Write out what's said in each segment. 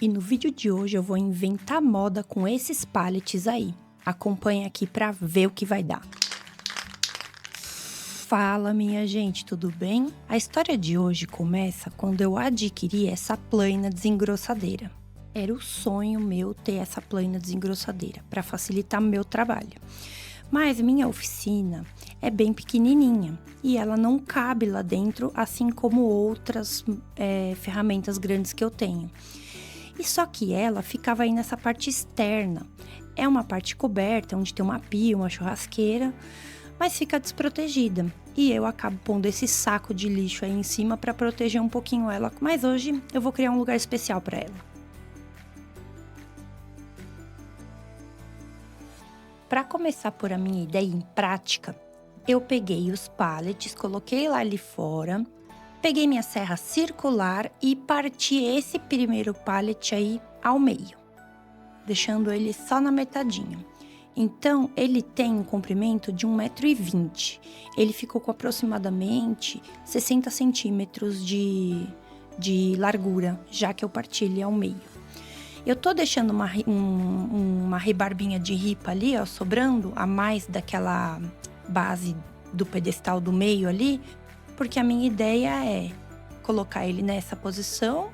E no vídeo de hoje eu vou inventar moda com esses pallets aí. Acompanha aqui pra ver o que vai dar. Fala, minha gente, tudo bem? A história de hoje começa quando eu adquiri essa plana desengrossadeira. Era o sonho meu ter essa plana desengrossadeira para facilitar meu trabalho. Mas minha oficina é bem pequenininha e ela não cabe lá dentro, assim como outras ferramentas grandes que eu tenho. E só que ela ficava aí nessa parte externa. É uma parte coberta, onde tem uma pia, uma churrasqueira, mas fica desprotegida. E eu acabo pondo esse saco de lixo aí em cima para proteger um pouquinho ela. Mas hoje eu vou criar um lugar especial para ela. Para começar a pôr a minha ideia em prática, eu peguei os pallets, coloquei lá ali fora, peguei minha serra circular e parti esse primeiro pallet aí ao meio, deixando ele só na metadinha. Então, ele tem um comprimento de 1,20 m. Ele ficou com aproximadamente 60 centímetros de largura, já que eu parti ele ao meio. Eu tô deixando uma rebarbinha de ripa ali, ó, sobrando a mais daquela base do pedestal do meio ali, porque a minha ideia é colocar ele nessa posição,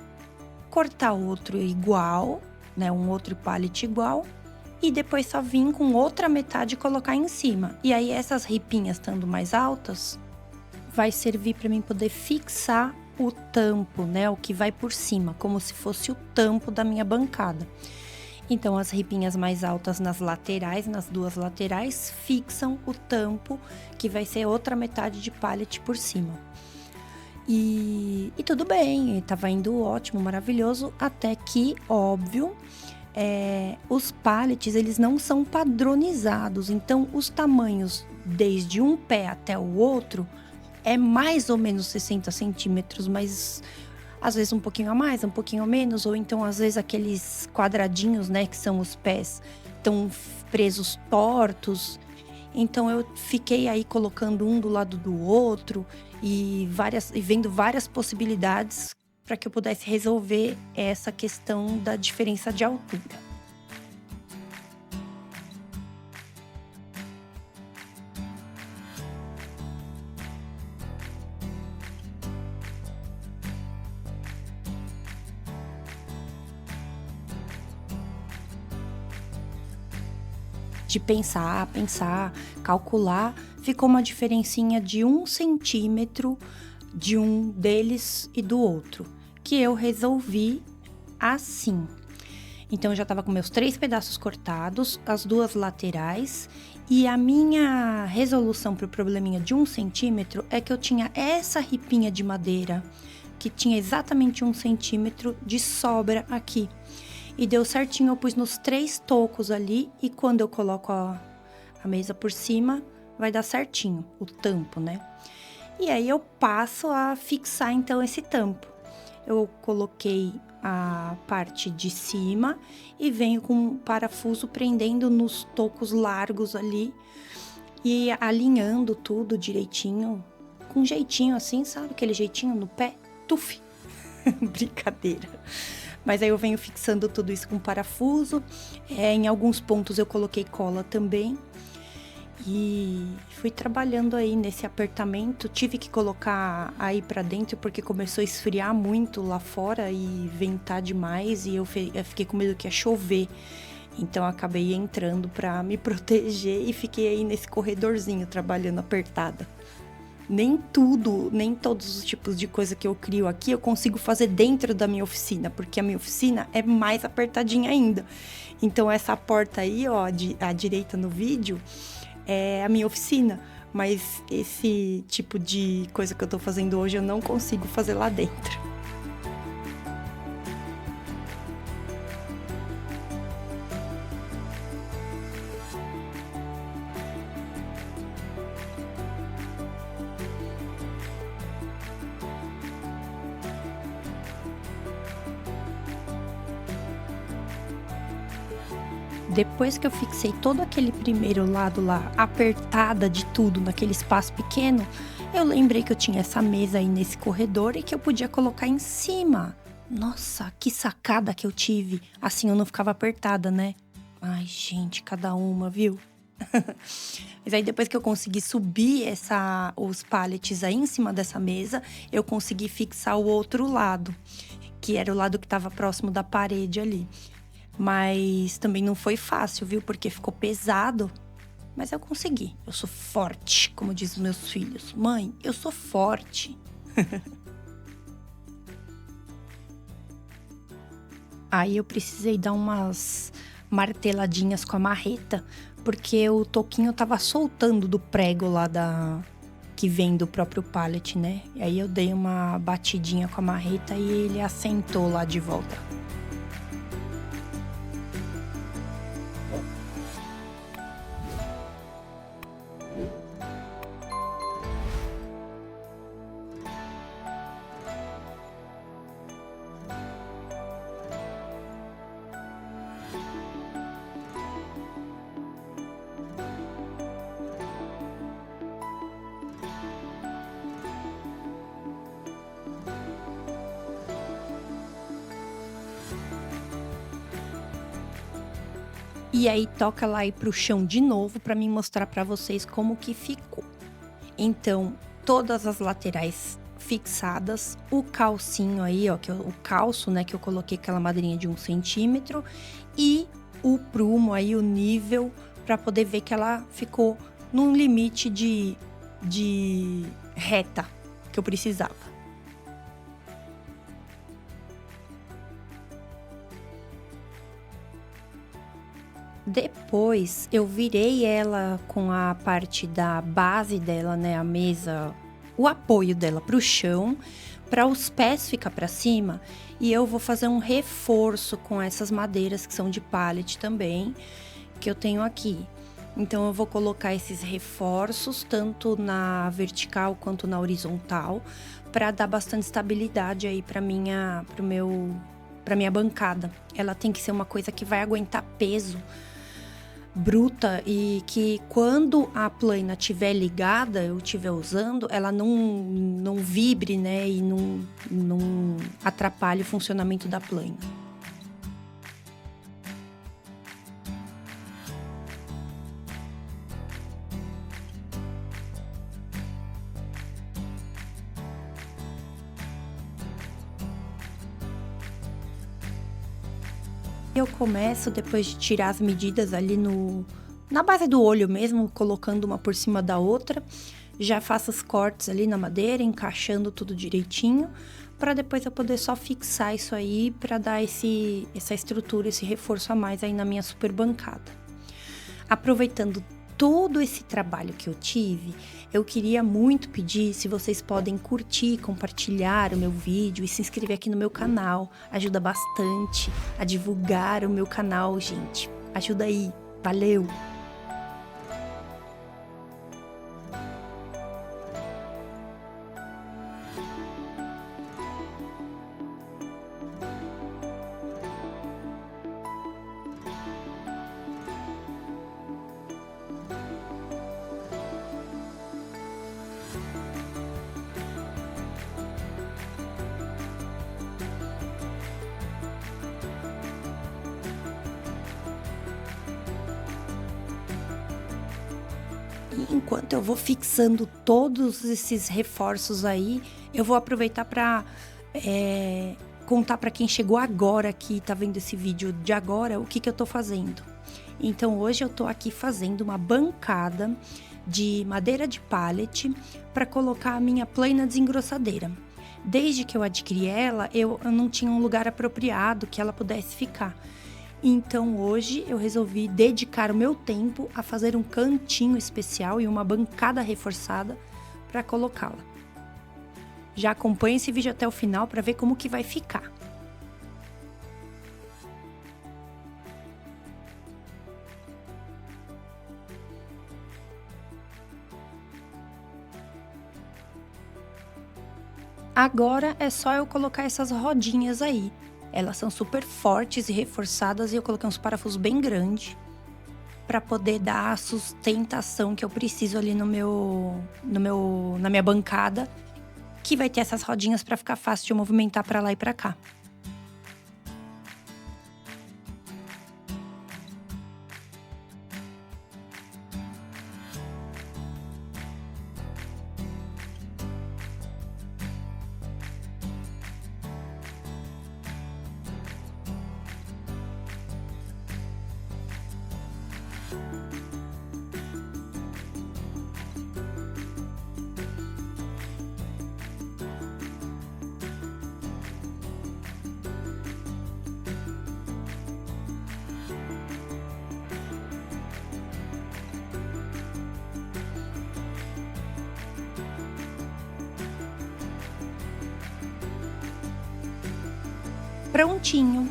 cortar outro igual, né, um outro pallet igual, e depois só vir com outra metade e colocar em cima. E aí essas ripinhas estando mais altas, vai servir para mim poder fixar o tampo, né, o que vai por cima, como se fosse o tampo da minha bancada. Então as ripinhas mais altas nas laterais, nas duas laterais, fixam o tampo, que vai ser outra metade de pallet por cima. E tudo bem, tava indo ótimo, maravilhoso, até que, óbvio, os pallets, eles não são padronizados, então os tamanhos desde um pé até o outro é mais ou menos 60 centímetros, mas às vezes um pouquinho a mais, um pouquinho a menos, ou então às vezes aqueles quadradinhos, né, que são os pés, estão presos tortos. Então eu fiquei aí colocando um do lado do outro e vendo várias possibilidades para que eu pudesse resolver essa questão da diferença de altura. De pensar, calcular, ficou uma diferencinha de 1 centímetro de um deles e do outro, que eu resolvi assim. Então eu já tava com meus 3 pedaços cortados, as duas laterais, e a minha resolução pro probleminha de 1 centímetro é que eu tinha essa ripinha de madeira, que tinha exatamente 1 centímetro de sobra aqui. E deu certinho, eu pus nos 3 tocos ali, e quando eu coloco a mesa por cima, vai dar certinho o tampo, né? E aí eu passo a fixar então esse tampo. Eu coloquei a parte de cima e venho com um parafuso prendendo nos tocos largos ali e alinhando tudo direitinho, com jeitinho assim, sabe? Aquele jeitinho no pé, tuf! Brincadeira. Mas aí eu venho fixando tudo isso com parafuso. Em alguns pontos eu coloquei cola também. E fui trabalhando aí nesse apertamento. Tive que colocar aí pra dentro porque começou a esfriar muito lá fora e ventar demais. E eu fiquei com medo que ia chover. Então eu acabei entrando pra me proteger e fiquei aí nesse corredorzinho trabalhando apertada. Nem todos os tipos de coisa que eu crio aqui eu consigo fazer dentro da minha oficina, porque a minha oficina é mais apertadinha ainda. Então essa porta aí, ó, à direita no vídeo, é a minha oficina, mas esse tipo de coisa que eu tô fazendo hoje eu não consigo fazer lá dentro. Depois que eu fixei todo aquele primeiro lado lá, apertada de tudo, naquele espaço pequeno, eu lembrei que eu tinha essa mesa aí nesse corredor e que eu podia colocar em cima Nossa, que sacada que eu tive. Assim eu não ficava apertada, né? Ai, gente, cada uma, viu? Mas aí depois que eu consegui subir os pallets aí em cima dessa mesa, eu consegui fixar o outro lado, que era o lado que estava próximo da parede ali. Mas também não foi fácil, viu? Porque ficou pesado. Mas eu consegui. Eu sou forte, como dizem meus filhos. Mãe, eu sou forte. Aí eu precisei dar umas marteladinhas com a marreta, porque o toquinho tava soltando do prego lá que vem do próprio pallet, né? E aí eu dei uma batidinha com a marreta e ele assentou lá de volta. E aí toca lá ir pro chão de novo para mim mostrar para vocês como que ficou. Então, todas as laterais fixadas, o calcinho aí, ó, o calço, né, que eu coloquei aquela madeirinha de 1 centímetro e o prumo aí, o nível, para poder ver que ela ficou num limite de reta que eu precisava. Depois eu virei ela com a parte da base dela, né, a mesa, o apoio dela para o chão, para os pés ficar para cima, e eu vou fazer um reforço com essas madeiras que são de pallet também, que eu tenho aqui. Então eu vou colocar esses reforços tanto na vertical quanto na horizontal, para dar bastante estabilidade aí para minha bancada. Ela tem que ser uma coisa que vai aguentar peso bruta e que quando a plana estiver ligada, eu estiver usando, ela não vibre, né? E não atrapalhe o funcionamento da plana. Eu começo, depois de tirar as medidas ali na base do olho mesmo, colocando uma por cima da outra. Já faço os cortes ali na madeira, encaixando tudo direitinho, para depois eu poder só fixar isso aí, para dar essa estrutura, esse reforço a mais aí na minha super bancada. Aproveitando todo esse trabalho que eu tive, eu queria muito pedir se vocês podem curtir, compartilhar o meu vídeo e se inscrever aqui no meu canal. Ajuda bastante a divulgar o meu canal, gente. Ajuda aí. Valeu! E enquanto eu vou fixando todos esses reforços aí, eu vou aproveitar para contar para quem chegou agora aqui, tá vendo esse vídeo de agora, o que eu tô fazendo. Então hoje eu tô aqui fazendo uma bancada de madeira de pallet para colocar a minha plana desengrossadeira. Desde que eu adquiri ela, eu não tinha um lugar apropriado que ela pudesse ficar. Então hoje eu resolvi dedicar o meu tempo a fazer um cantinho especial e uma bancada reforçada para colocá-la. Já acompanhe esse vídeo até o final para ver como que vai ficar. Agora é só eu colocar essas rodinhas aí. Elas são super fortes e reforçadas e eu coloquei uns parafusos bem grandes para poder dar a sustentação que eu preciso ali na minha bancada, que vai ter essas rodinhas para ficar fácil de movimentar para lá e para cá. Prontinho!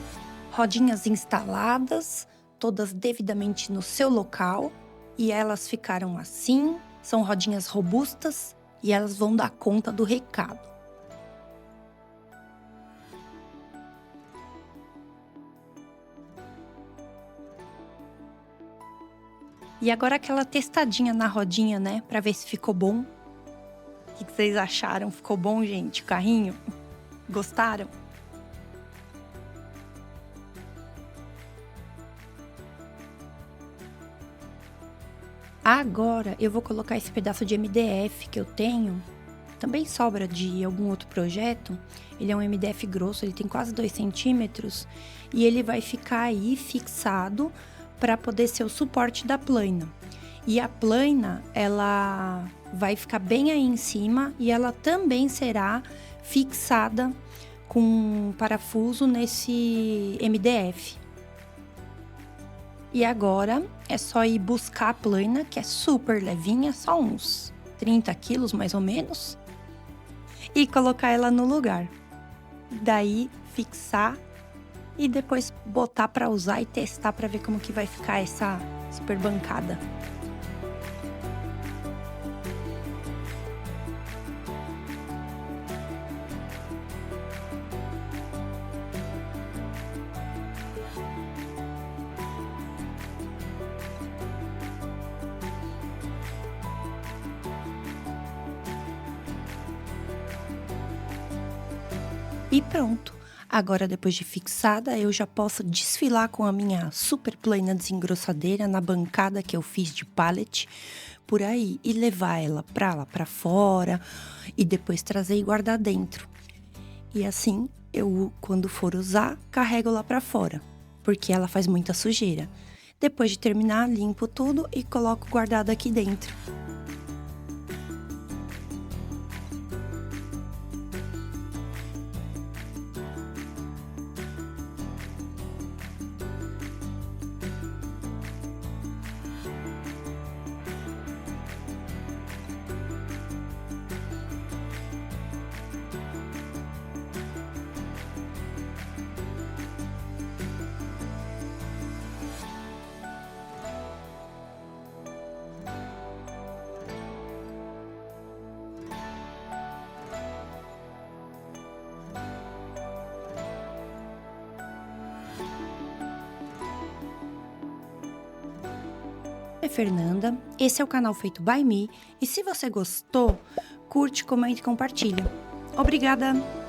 Rodinhas instaladas, todas devidamente no seu local. E elas ficaram assim, são rodinhas robustas e elas vão dar conta do recado. E agora aquela testadinha na rodinha, né, pra ver se ficou bom. O que vocês acharam? Ficou bom, gente, o carrinho? Gostaram? Agora eu vou colocar esse pedaço de MDF que eu tenho, também sobra de algum outro projeto. Ele é um MDF grosso, ele tem quase 2 centímetros e ele vai ficar aí fixado para poder ser o suporte da plana. E a plana, ela vai ficar bem aí em cima e ela também será fixada com um parafuso nesse MDF. E agora é só ir buscar a plana, que é super levinha, só uns 30 quilos mais ou menos, e colocar ela no lugar. Daí fixar e depois botar para usar e testar para ver como que vai ficar essa super bancada. E pronto! Agora, depois de fixada, eu já posso desfilar com a minha super plana desengrossadeira na bancada que eu fiz de pallet por aí e levar ela pra lá pra fora e depois trazer e guardar dentro. E assim, eu, quando for usar, carrego lá pra fora, porque ela faz muita sujeira. Depois de terminar, limpo tudo e coloco guardado aqui dentro. É Fernanda, esse é o canal Feito by Me, e se você gostou, curte, comente e compartilha. Obrigada!